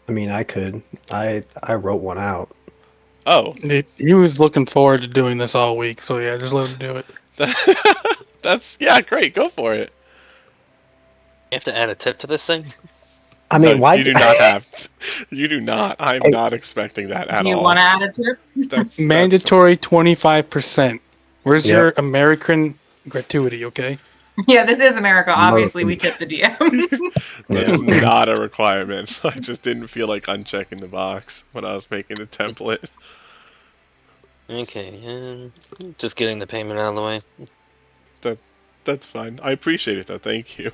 I mean, I could. I wrote one out. Oh, He was looking forward to doing this all week, so yeah, just let him do it. that's yeah, great. Go for it. You have to add a tip to this thing? I No, mean, why? you do not have. You do not. I'm Hey, not expecting that at Do you all. want to add a tip? That's Mandatory 25%. Where's yep. your American gratuity, okay? Yeah, this is America. Obviously, we American. tip the DM. that's Yeah. not a requirement. I just didn't feel like unchecking the box when I was making the template. Okay, just getting the payment out of the way. That that's fine. I appreciate it though. Thank you.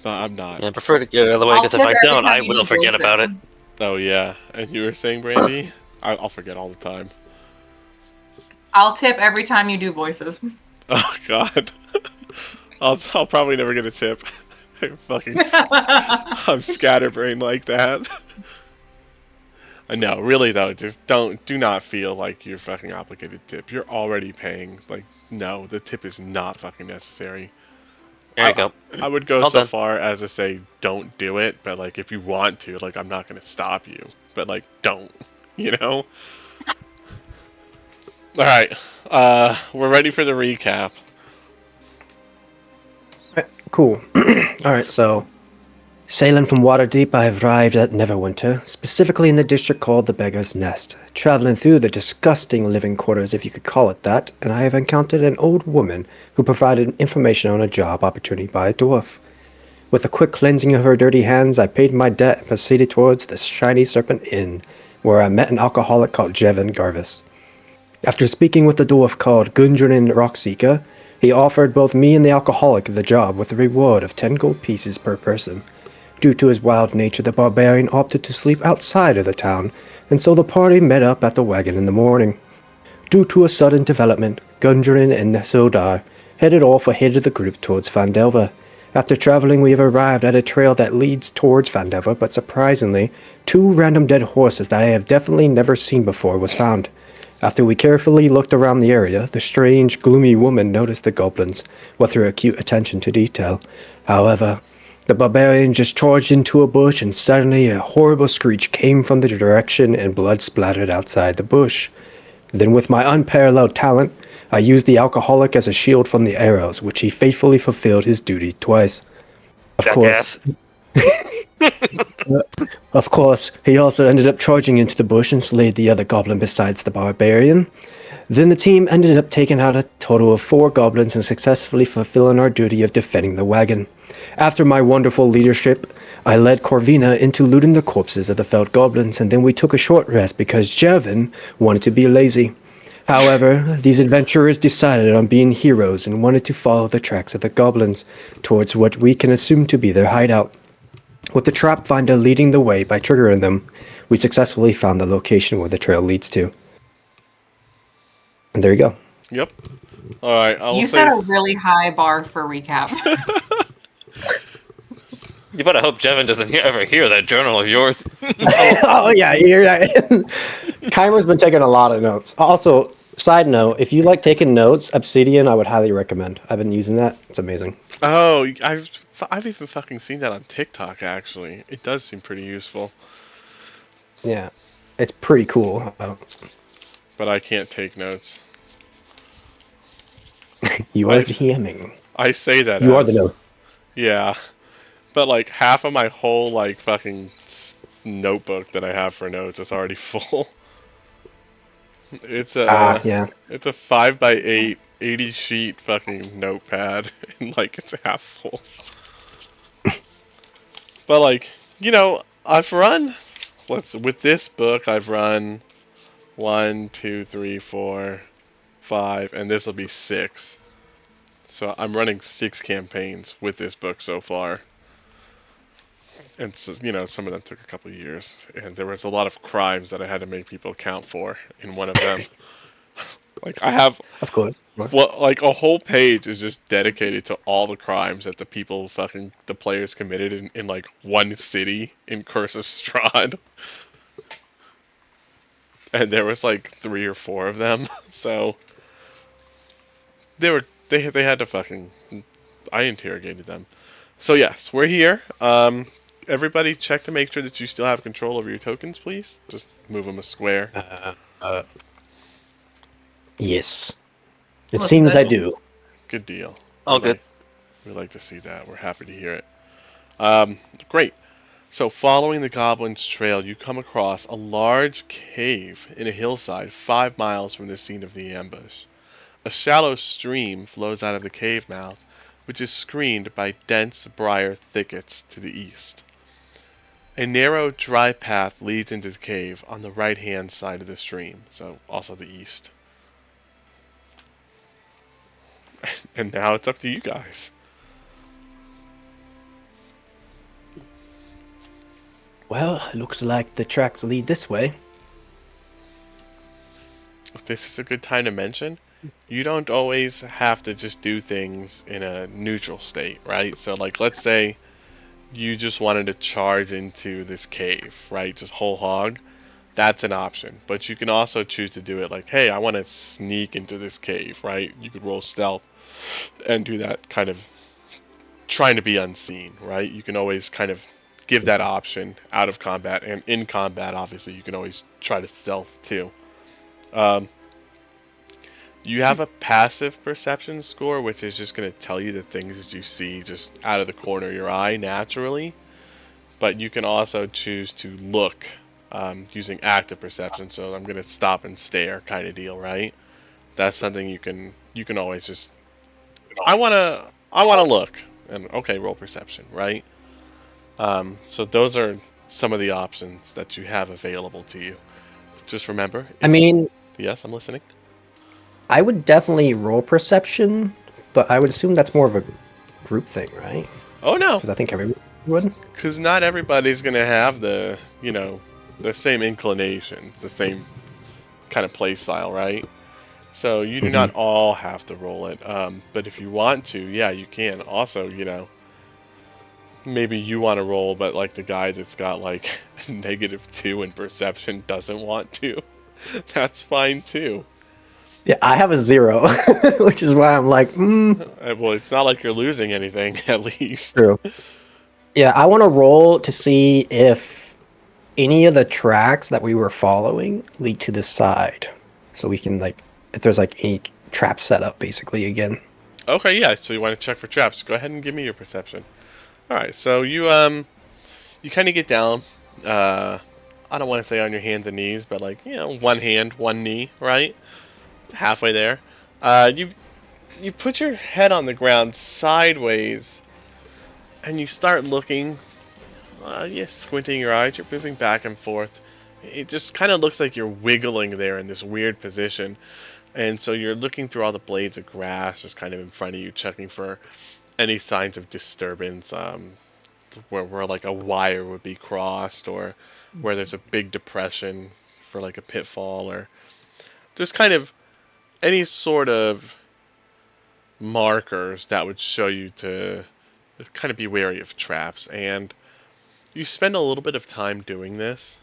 No, I'm not. Yeah, I prefer to get it out of the way, I'll because if tip I every don't, time I you will do forget about voices. it. Oh yeah, and you were saying, Brandy? I'll forget all the time. I'll tip every time you do voices. Oh God, I'll probably never get a tip. I'm scatterbrained like that. I know, really though, just do not feel like you're fucking obligated to tip. You're already paying. Like, no, the tip is not fucking necessary. There you go. I would go All so done. far as to say don't do it, but like if you want to, like I'm not gonna stop you. But like don't. You know? Alright. We're ready for the recap. Cool. All right, so sailing from Waterdeep, I arrived at Neverwinter, specifically in the district called the Beggar's Nest, traveling through the disgusting living quarters, if you could call it that, and I have encountered an old woman who provided information on a job opportunity by a dwarf. With a quick cleansing of her dirty hands, I paid my debt and proceeded towards the Shiny Serpent Inn, where I met an alcoholic called Jevin Garvis. After speaking with the dwarf called Gundren Rockseeker, he offered both me and the alcoholic the job with a reward of 10 gold pieces per person. Due to his wild nature, the barbarian opted to sleep outside of the town, and so the party met up at the wagon in the morning. Due to a sudden development, Gundren and Sodar headed off ahead of the group towards Phandelver. After traveling, we have arrived at a trail that leads towards Phandelver, but surprisingly, 2 random dead horses that I have definitely never seen before was found. After we carefully looked around the area, the strange, gloomy woman noticed the goblins, with her acute attention to detail. However, the barbarian just charged into a bush, and suddenly a horrible screech came from the direction and blood splattered outside the bush. Then, with my unparalleled talent, I used the alcoholic as a shield from the arrows, which he faithfully fulfilled his duty twice. Of course, Of course, he also ended up charging into the bush and slayed the other goblin besides the barbarian. Then the team ended up taking out a total of 4 goblins and successfully fulfilling our duty of defending the wagon. After my wonderful leadership, I led Corvina into looting the corpses of the felled goblins, and then we took a short rest because Jevin wanted to be lazy. However, these adventurers decided on being heroes and wanted to follow the tracks of the goblins towards what we can assume to be their hideout. With the trap finder leading the way by triggering them, we successfully found the location where the trail leads to. And there you go. Yep. Alright, I will You say set a really high bar for recap. You better hope Jevin doesn't ever hear that journal of yours. Oh yeah, you're right. Kymer's been taking a lot of notes. Also, side note, if you like taking notes, Obsidian I would highly recommend. I've been using that. It's amazing. Oh, I've even fucking seen that on TikTok actually. It does seem pretty useful. Yeah. It's pretty cool. But I can't take notes. You are DMing. I say that You are as- the note. Yeah. But like half of my whole like fucking notebook that I have for notes is already full. It's a Yeah. it's a 5x8 80 sheet fucking notepad and like it's half full. But like, you know, I've run with this book I've run 1, 2, 3, 4, 5, and this will be 6. So I'm running 6 campaigns with this book so far. And so, you know, some of them took a couple of years, and there was a lot of crimes that I had to make people account for in one of them. Like I have, Of course. like a whole page is just dedicated to all the crimes that the players committed in like one city in Curse of Strahd. And there was like 3 or 4 of them, so they had to fucking, I interrogated them. So yes, we're here. everybody check to make sure that you still have control over your tokens, please. Just move them a square. Yes. It Look, seems I the- do. Good deal. All good. We like to see that. We're happy to hear it. Great. So, following the Goblin's trail, you come across a large cave in a hillside 5 miles from the scene of the ambush. A shallow stream flows out of the cave mouth, which is screened by dense briar thickets to the east. A narrow, dry path leads into the cave on the right-hand side of the stream, so also the east. And now it's up to you guys. Well, it looks like the tracks lead this way. This is a good time to mention. You don't always have to just do things in a neutral state, right? So, like, let's say you just wanted to charge into this cave, right? Just whole hog. That's an option. But you can also choose to do it like, hey, I want to sneak into this cave, right? You could roll stealth and do that kind of trying to be unseen, right? You can always kind of give that option out of combat, and in combat, obviously, you can always try to stealth too. Um, you have a passive perception score, which is just going to tell you the things that you see just out of the corner of your eye naturally. But you can also choose to look using active perception. So I'm going to stop and stare kind of deal, right? That's something you can always just. I wanna look, and okay, roll perception, right? So those are some of the options that you have available to you. Just remember. I mean, Yes, I'm listening. I would definitely roll perception, but I would assume that's more of a group thing, right? Oh no, Because I think everyone would. because not everybody's gonna have the the same inclinations, the same kind of play style, right? So you do not all have to roll it. But if you want to, yeah, you can. Also, maybe you want to roll, but like the guy that's got like -2 in perception doesn't want to. That's fine too. Yeah, I have a 0, which is why I'm like, Well, it's not like you're losing anything, at least. true. Yeah, I want to roll to see if any of the tracks that we were following lead to this side, so we can if there's any trap set up, basically again. Okay, yeah. So you want to check for traps? Go ahead and give me your perception. All right. So you kind of get down. I don't want to say on your hands and knees, but one hand, one knee, right? Halfway there. You put your head on the ground sideways, and you start looking. Squinting your eyes. You're moving back and forth. It just kind of looks like you're wiggling there in this weird position. And so you're looking through all the blades of grass just kind of in front of you, checking for any signs of disturbance, where like a wire would be crossed, or where there's a big depression for like a pitfall, or just kind of any sort of markers that would show you to kind of be wary of traps. And you spend a little bit of time doing this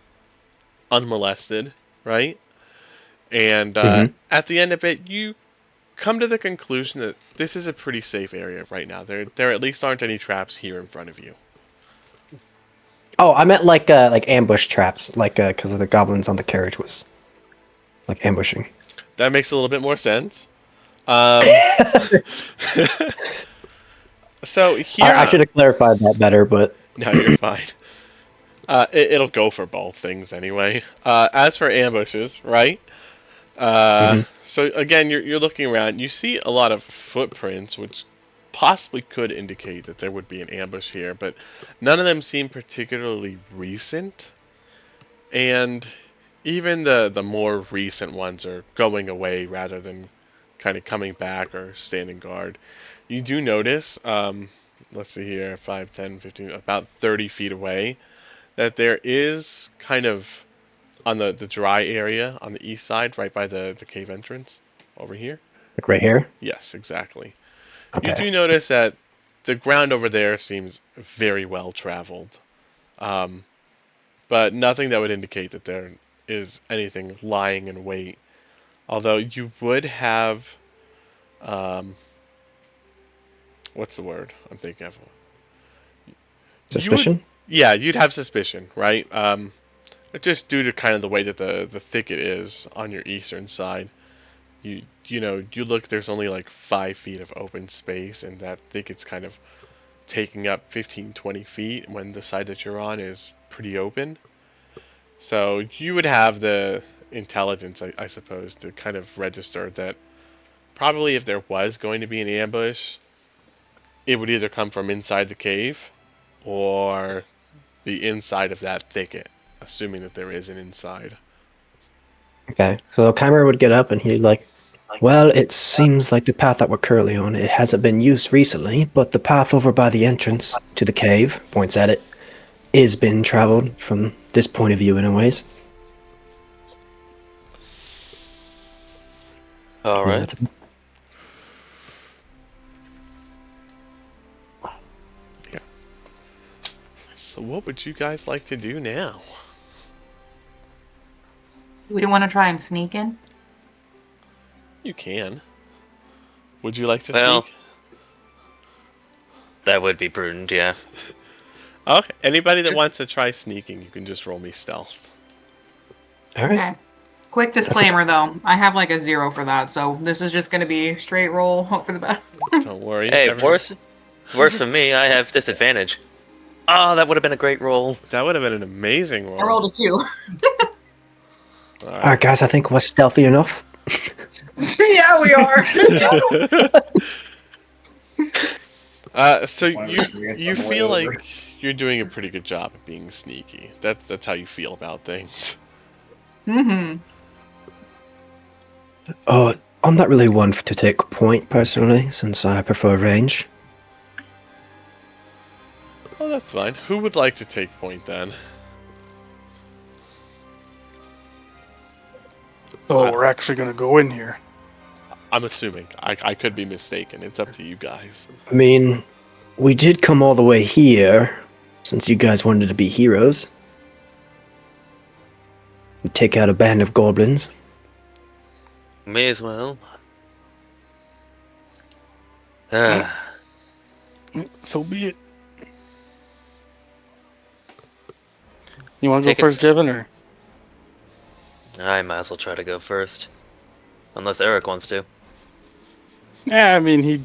unmolested, right? And at the end of it, you come to the conclusion that this is a pretty safe area right now. There at least aren't any traps here in front of you. Oh, I meant like ambush traps, because the goblins on the carriage was like ambushing. That makes a little bit more sense. So here, I should have clarified that better, but no, you're fine. It'll go for both things anyway. As for ambushes, right? So again, you're looking around. You see a lot of footprints, which possibly could indicate that there would be an ambush here, but none of them seem particularly recent. And even the more recent ones are going away rather than kind of coming back or standing guard. You do notice, let's see here, 5, 10, 15, about 30 feet away, that there is kind of on the dry area on the east side, right by the cave entrance, over here. like right here. Yes, exactly. You Okay. do notice that the ground over there seems very well traveled, but nothing that would indicate that there is anything lying in wait. Although you would have, what's the word I'm thinking of? Suspicion. Yeah, you'd have suspicion, right? Just due to kind of the way that the thicket is on your eastern side. You look. There's only like 5 feet of open space, and that thicket's kind of taking up 15, 20 feet when the side that you're on is pretty open. So you would have the intelligence, I suppose, to kind of register that probably if there was going to be an ambush, it would either come from inside the cave or the inside of that thicket, assuming that there is an inside. Okay, so Chimer would get up and he'd like, well, it seems like the path that we're currently on, it hasn't been used recently, but the path over by the entrance to the cave, points at it, is been traveled from this point of view anyways. All Yeah, right. that's- So what would you guys like to do now? We don't want to try and sneak in. You can. Would you like to Well, sneak? that would be prudent, yeah. Okay. Anybody that wants to try sneaking, you can just roll me stealth. all right. Okay. Quick disclaimer though, I have like a 0 for that, so this is just gonna be straight roll, hope for the best. Don't worry. Hey, worse for me, I have disadvantage. Oh, that would have been a great roll. That would have been an amazing roll. I rolled a 2. All All right, guys, I think we're stealthy enough. Yeah, we are. So you feel like you're doing a pretty good job of being sneaky. That's how you feel about things. Mm-hmm. I'm not really one to take point personally, since I prefer range. Oh, that's fine. Who would like to take point then? So we're actually gonna go in here. I'm assuming. I could be mistaken. It's up to you guys. I mean, we did come all the way here, since you guys wanted to be heroes. We take out a band of goblins. May as well. Ah, So be it. You want to Take go it first, Jevin, or? I might as well try to go first. Unless Eric wants to. Yeah, I mean, he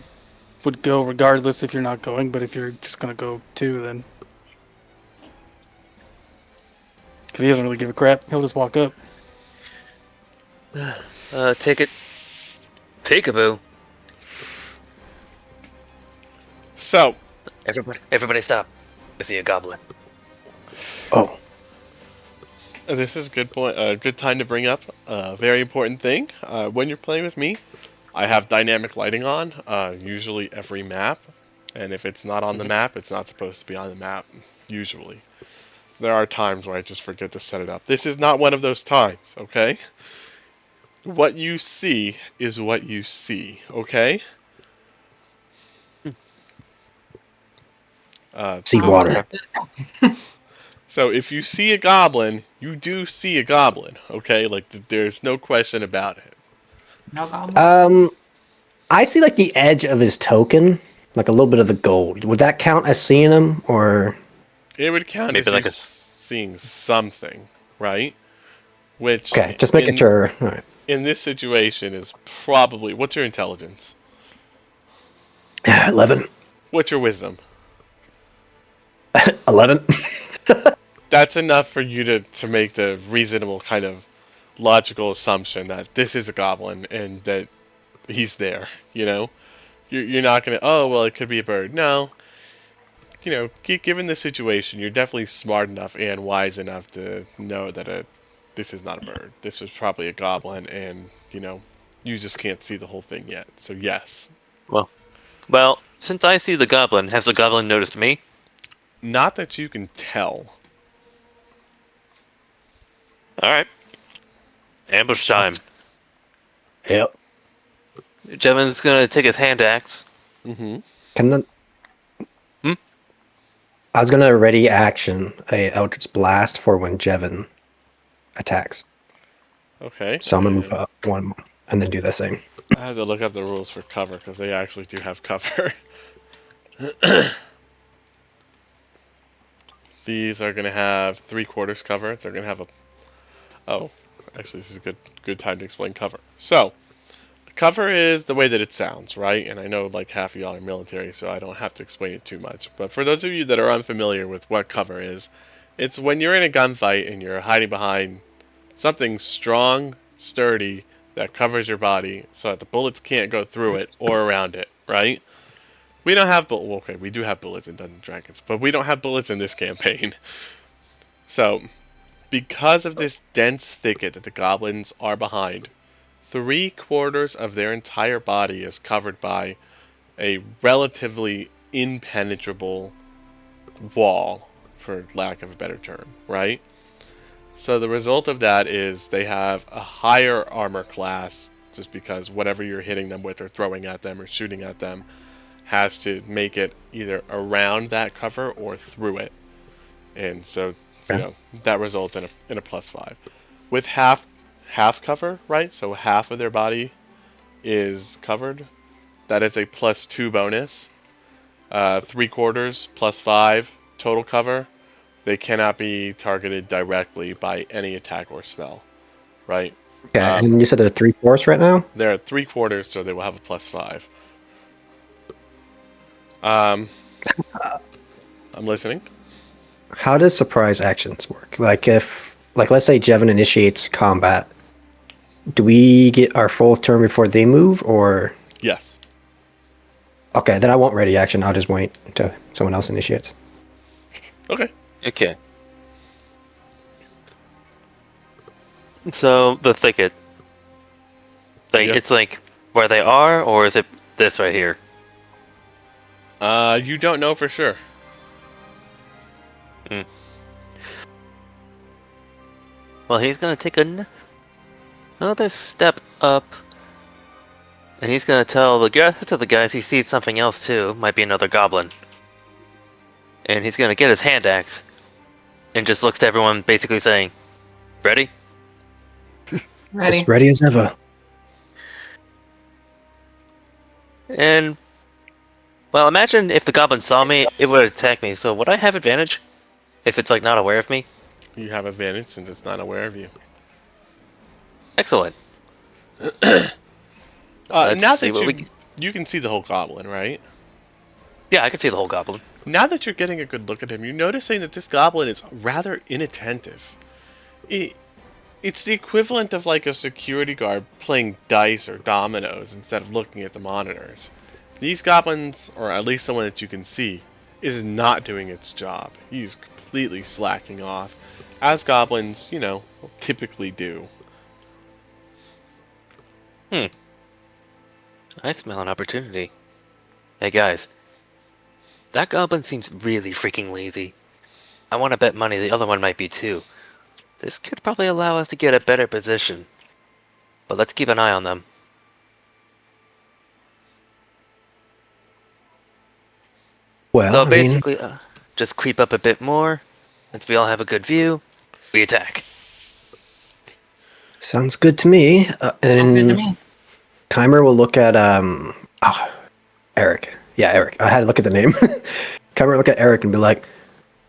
would go regardless if you're not going, but if you're just gonna go too, then. Because he doesn't really give a crap. He'll just walk up. Take it. Peekaboo. So, Everybody stop. I see a goblin. Oh, this is a good point. A good time to bring up a very important thing. When you're playing with me, I have dynamic lighting on, usually every map. And if it's not on the map, it's not supposed to be on the map, usually. There are times where I just forget to set it up. This is not one of those times, okay? What you see is what you see, okay? see water. So if you see a goblin, you do see a goblin, okay? Like, there's no question about it. No problem. I see like the edge of his token, like a little bit of the gold. Would that count as seeing him, or? It would count Maybe as like you a seeing something, right? Which Okay, just making sure. All right. in this situation is probably, what's your intelligence? 11. What's your wisdom? 11. That's enough for you to make the reasonable kind of logical assumption that this is a goblin and that he's there, you know? You're not going to, oh, well, it could be a bird. No. You know, given the situation, you're definitely smart enough and wise enough to know that this is not a bird. This is probably a goblin, and, you know, you just can't see the whole thing yet. So, yes. Well, since I see the goblin, has the goblin noticed me? Not that you can tell. Alright. Ambush time. Yep. Jevin's gonna take his hand axe. Mm-hmm. Can I... I was gonna ready action a Eldritch Blast for when Jevin attacks. Okay. So I'm gonna move up one more and then do the same. I have to look up the rules for cover, because they actually do have cover. These are going to have 3/4 cover. They're going to have a... Oh, actually, this is a good time to explain cover. So, cover is the way that it sounds, right? And I know like half of y'all are military, so I don't have to explain it too much. But for those of you that are unfamiliar with what cover is, it's when you're in a gunfight and you're hiding behind something strong, sturdy, that covers your body so that the bullets can't go through it or around it, right? We don't have okay, we do have bullets in Dungeons & Dragons, but we don't have bullets in this campaign. So, because of this dense thicket that the goblins are behind, 3/4 of their entire body is covered by a relatively impenetrable wall, for lack of a better term, right? So the result of that is they have a higher armor class, just because whatever you're hitting them with or throwing at them or shooting at them has to make it either around that cover or through it. And so, that results in a +5. With half cover, right? So half of their body is covered. That is a +2 bonus. 3/4 +5 total cover. They cannot be targeted directly by any attack or spell, right? Okay, and you said they're 3/4 right now? They're at 3/4, so they will have a +5. I'm listening. How does surprise actions work? Like let's say Jevin initiates combat, do we get our full turn before they move, or? Yes. Okay, then I won't ready action. I'll just wait until someone else initiates. Okay. Okay. So the thicket, like Yep. it's like where they are, or is it this right here? You don't know for sure. Well, he's gonna take another step up, and he's gonna tell the guys he sees something else too. Might be another goblin, and he's gonna get his hand axe, and just looks to everyone, basically saying, "Ready?" Ready? As ready as ever. And well, imagine if the goblin saw me, it would attack me. So would I have advantage if it's like not aware of me? You have advantage since it's not aware of you. Excellent. Let's Now see that what we. you can see the whole goblin, right? Yeah, I can see the whole goblin. Now that you're getting a good look at him, you're noticing that this goblin is rather inattentive. It's the equivalent of like a security guard playing dice or dominoes instead of looking at the monitors. These goblins, or at least the one that you can see, is not doing its job. He's completely slacking off, as goblins, typically do. I smell an opportunity. Hey guys, that goblin seems really freaking lazy. I want to bet money the other one might be too. This could probably allow us to get a better position. But let's keep an eye on them. Well, So I mean, basically, just creep up a bit more. Once we all have a good view, we attack. sounds good to me. Sounds good to And me. Keimer will look at Eric. Yeah, Eric. I had to look at the name. Keimer will look at Eric and be like,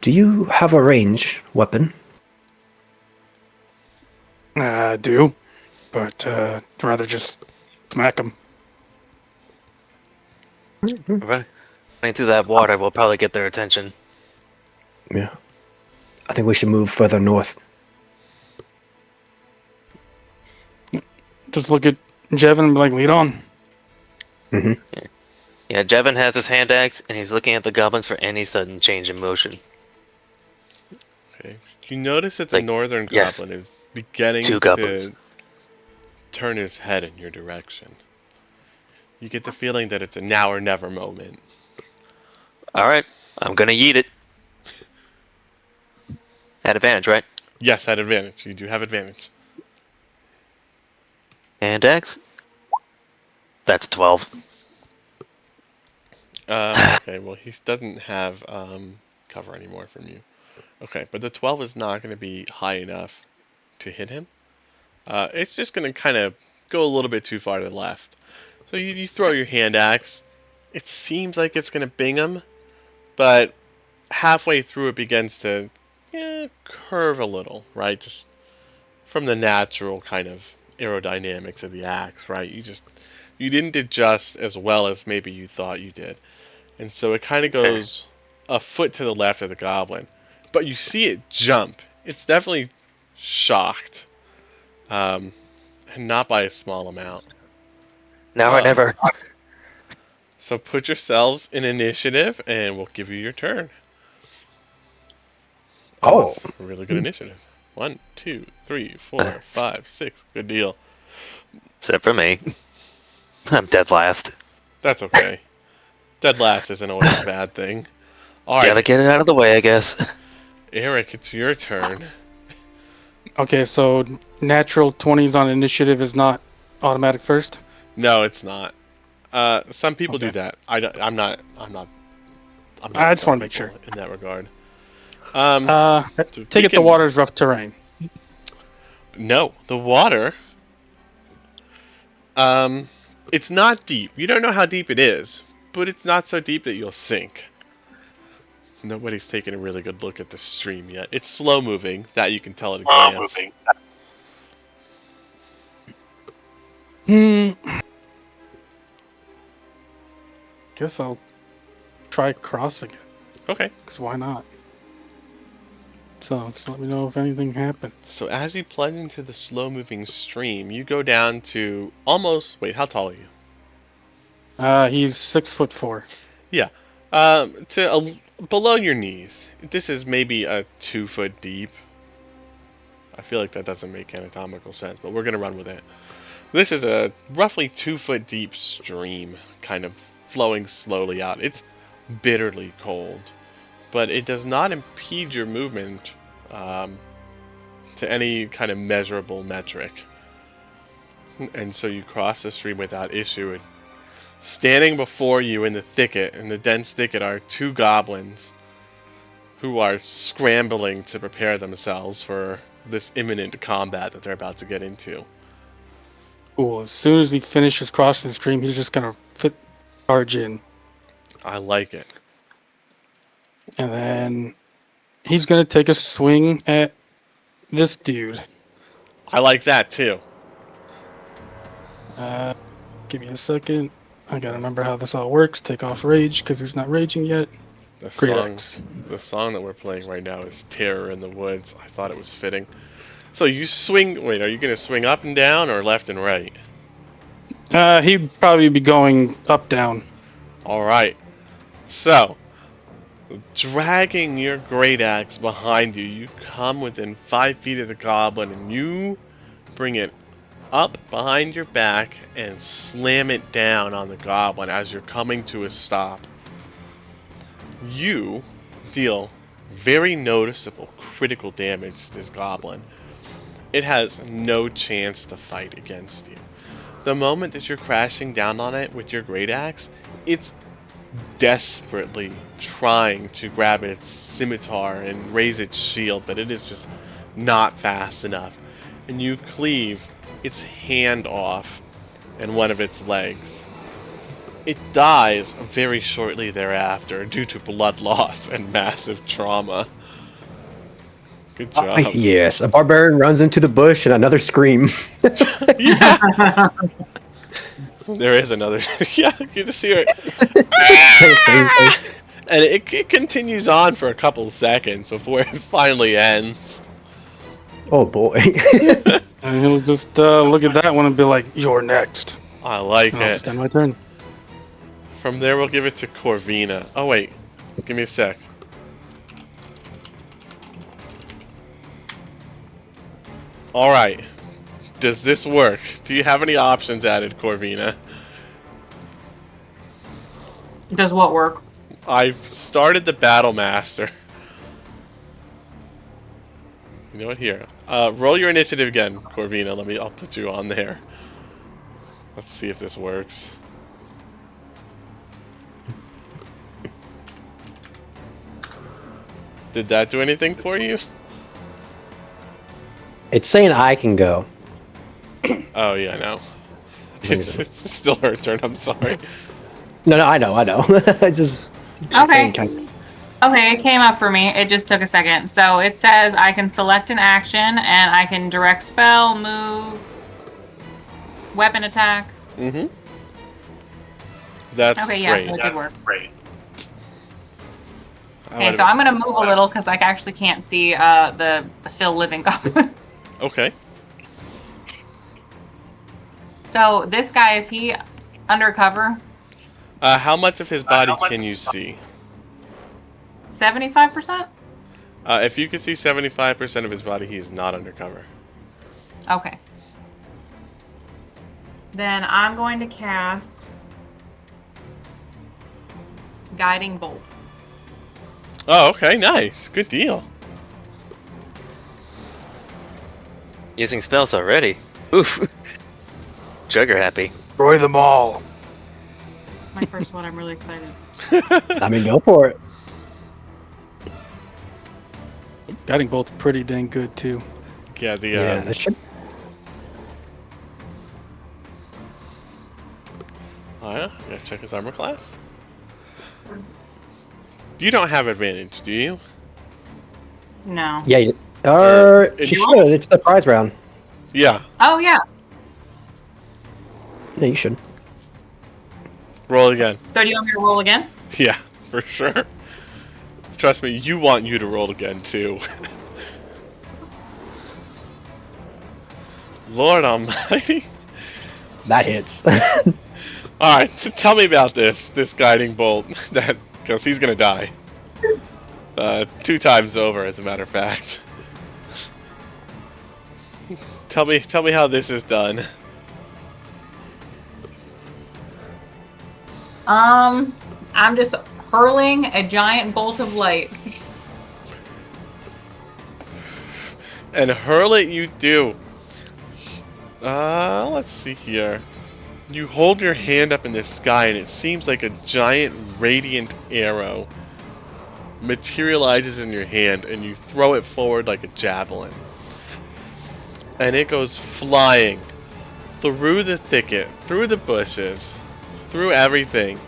"Do you have a range weapon?" I do, but I'd rather just smack him. Running through that water will probably get their attention. Yeah. I think we should move further north. Just look at Jevin and be like, lead on. Yeah, Jevin has his hand axe, and he's looking at the goblins for any sudden change in motion. Okay. You notice that the Like, northern yes. goblin is beginning Two goblins. to turn his head in your direction. You get the feeling that it's a now or never moment. Alright, I'm gonna yeet it. At advantage, right? Yes, at advantage. You do have advantage. Hand axe. That's 12. Okay, well, he doesn't have cover anymore from you. Okay, but the 12 is not going to be high enough to hit him. It's just going to kind of go a little bit too far to the left. So you throw your hand axe. It seems like it's going to bing him, but halfway through it begins to curve a little, right? Just from the natural kind of aerodynamics of the axe, right? You didn't adjust as well as maybe you thought you did. And so it kind of goes a foot to the left of the goblin. But you see it jump. It's definitely shocked. And not by a small amount. Now or never. So put yourselves in initiative, and we'll give you your turn. Oh. That's a really good initiative. 1, 2, 3, 4, 5, 6. Good deal. Except for me. I'm dead last. That's okay. Dead last isn't always a bad thing. All right, Gotta get it out of the way, I guess. Eric, it's your turn. Okay, so natural 20s on initiative is not automatic first. No, it's not. Some people do Okay. that. I'm not. I just some wanna make people sure. in that regard. Take it the water's rough terrain. No, the water. It's not deep. You don't know how deep it is, but it's not so deep that you'll sink. Nobody's taken a really good look at the stream yet. It's slow moving, that you can tell at a glance. Guess I'll try crossing it, Okay. because why not? So, just let me know if anything happens. So as you plunge into the slow moving stream, you go down to almost. Wait, how tall are you? He's 6'4". Yeah. Below your knees. This is maybe a 2 foot deep. I feel like that doesn't make anatomical sense, but we're gonna run with it. This is a roughly 2 foot deep stream, kind of flowing slowly out. It's bitterly cold, but it does not impede your movement to any kind of measurable metric. And so you cross the stream without issue. And standing before you in the dense thicket, are 2 goblins who are scrambling to prepare themselves for this imminent combat that they're about to get into. Cool. As soon as he finishes crossing the stream, he's just gonna charge in, I like it. and then he's gonna take a swing at this dude. I like that too. Give me a second. I gotta remember how this all works. Take off rage because he's not raging yet. The Great song, X. the song that we're playing right now is "Terror in the Woods." I thought it was fitting. So you swing. Wait, are you going to swing up and down or left and right? He'd probably be going up down. All right. So, dragging your great axe behind you, you come within 5 feet of the goblin, and you bring it up behind your back and slam it down on the goblin as you're coming to a stop. You deal very noticeable critical damage to this goblin. It has no chance to fight against you. The moment that you're crashing down on it with your great axe, it's desperately trying to grab its scimitar and raise its shield, but it is just not fast enough. And you cleave its hand off and one of its legs. It dies very shortly thereafter due to blood loss and massive trauma. Good job. Yes, a barbarian runs into the bush and another scream. Yeah. There is another. Yeah, you just hear it. Same thing. And it continues on for a couple seconds before it finally ends. Oh boy. And he'll just look at that one and be like, "You're next." I like And I'll it. stand my turn. From there, we'll give it to Corvina. Oh, wait. Give me a sec. Alright. Does this work? Do you have any options added, Corvina? Does what work? I've started the Battle Master. You know what? Here. Roll your initiative again, Corvina. I'll put you on there. Let's see if this works. Did that do anything for you? It's saying I can go. Oh, yeah, I know. It's still her turn, I'm sorry. No, I know. It's just Okay. kind of, Okay, it came up for me. It just took a second. So it says I can select an action and I can direct spell, move, weapon attack. Mm-hmm. That's Okay, yeah, great. so it did work. I Okay, would so have- I'm gonna move a little because I actually can't see the still living goblin. Okay. So this guy, is he undercover? How much of his body can you see? 75%? If you can see 75% of his body, he is not undercover. Okay. Then I'm going to cast Guiding Bolt. Oh, okay, nice. Good deal. Using spells already. Oof. Trigger happy. Destroy them all. My first one, I'm really excited. I mean, go for it. Guiding bolt's pretty dang good too. Yeah, the Yeah, that should. Oh yeah, gotta check his armor class. You don't have advantage, do you? No. Yeah, Or- she should. It's the prize round. Yeah. Oh, yeah. Yeah, you should. Roll again. So do you want me to roll again? Yeah, for sure. Trust me, you want you to roll again too. Lord Almighty. That hits. All right, so tell me about this guiding bolt, that because he's gonna die. 2 times over, as a matter of fact. Tell me how this is done. I'm just hurling a giant bolt of light. And hurl it you do. Let's see here. You hold your hand up in the sky and it seems like a giant radiant arrow materializes in your hand and you throw it forward like a javelin. And it goes flying through the thicket, through the bushes, through everything.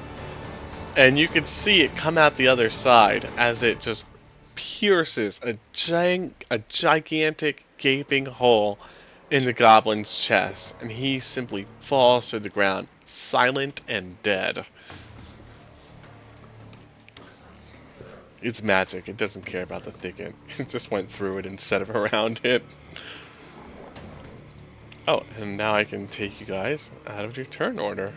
And you can see it come out the other side as it just pierces a gigantic gaping hole in the goblin's chest, and he simply falls to the ground, silent and dead. It's magic. It doesn't care about the thicket. It just went through it instead of around it. Oh, and now I can take you guys out of your turn order.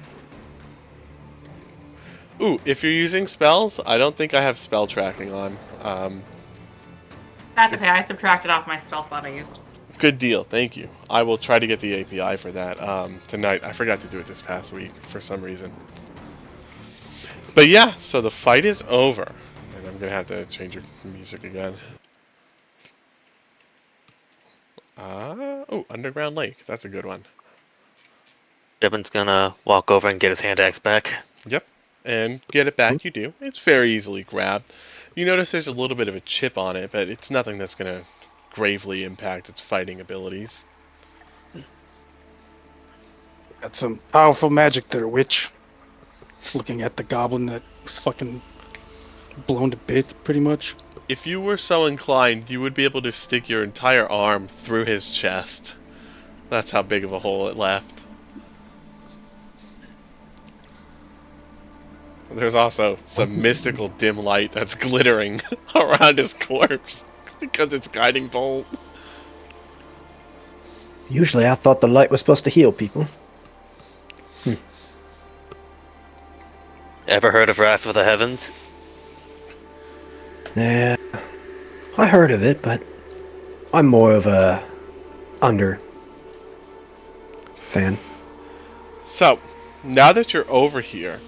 Ooh, if you're using spells, I don't think I have spell tracking on. That's okay. I subtracted off my spell slot I used. Good deal, thank you. I will try to get the API for that tonight. I forgot to do it this past week for some reason. But yeah, so the fight is over. And I'm going to have to change your music again. Oh, Underground Lake. That's a good one. Devin's gonna walk over and get his hand axe back. Yep. And get it back, you do. It's very easily grabbed. You notice there's a little bit of a chip on it, but it's nothing that's going to gravely impact its fighting abilities. Got some powerful magic there, witch. Looking at the goblin that was fucking blown to bits, pretty much. If you were so inclined, you would be able to stick your entire arm through his chest. That's how big of a hole it left. There's also some mystical dim light that's glittering around his corpse because it's guiding bolt. Usually I thought the light was supposed to heal people. Ever heard of Wrath of the Heavens? Yeah, I heard of it, but I'm more of a under fan. So, now that you're over here,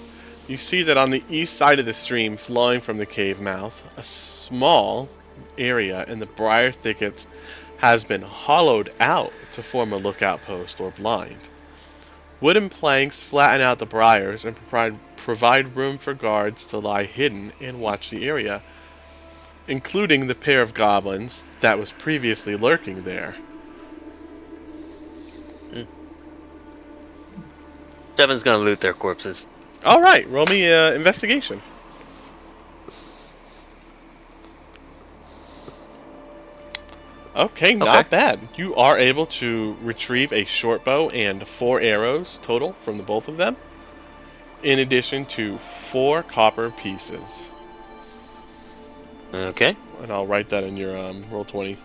you see that on the east side of the stream, flowing from the cave mouth, a small area in the briar thickets has been hollowed out to form a lookout post or blind. Wooden planks flatten out the briars and provide room for guards to lie hidden and watch the area, including the pair of goblins that was previously lurking there. Devin's gonna loot their corpses. Alright, roll me investigation. Okay, not bad. You are able to retrieve a short bow and 4 arrows total from the both of them, in addition to 4 copper pieces. Okay. And I'll write that in your roll 20.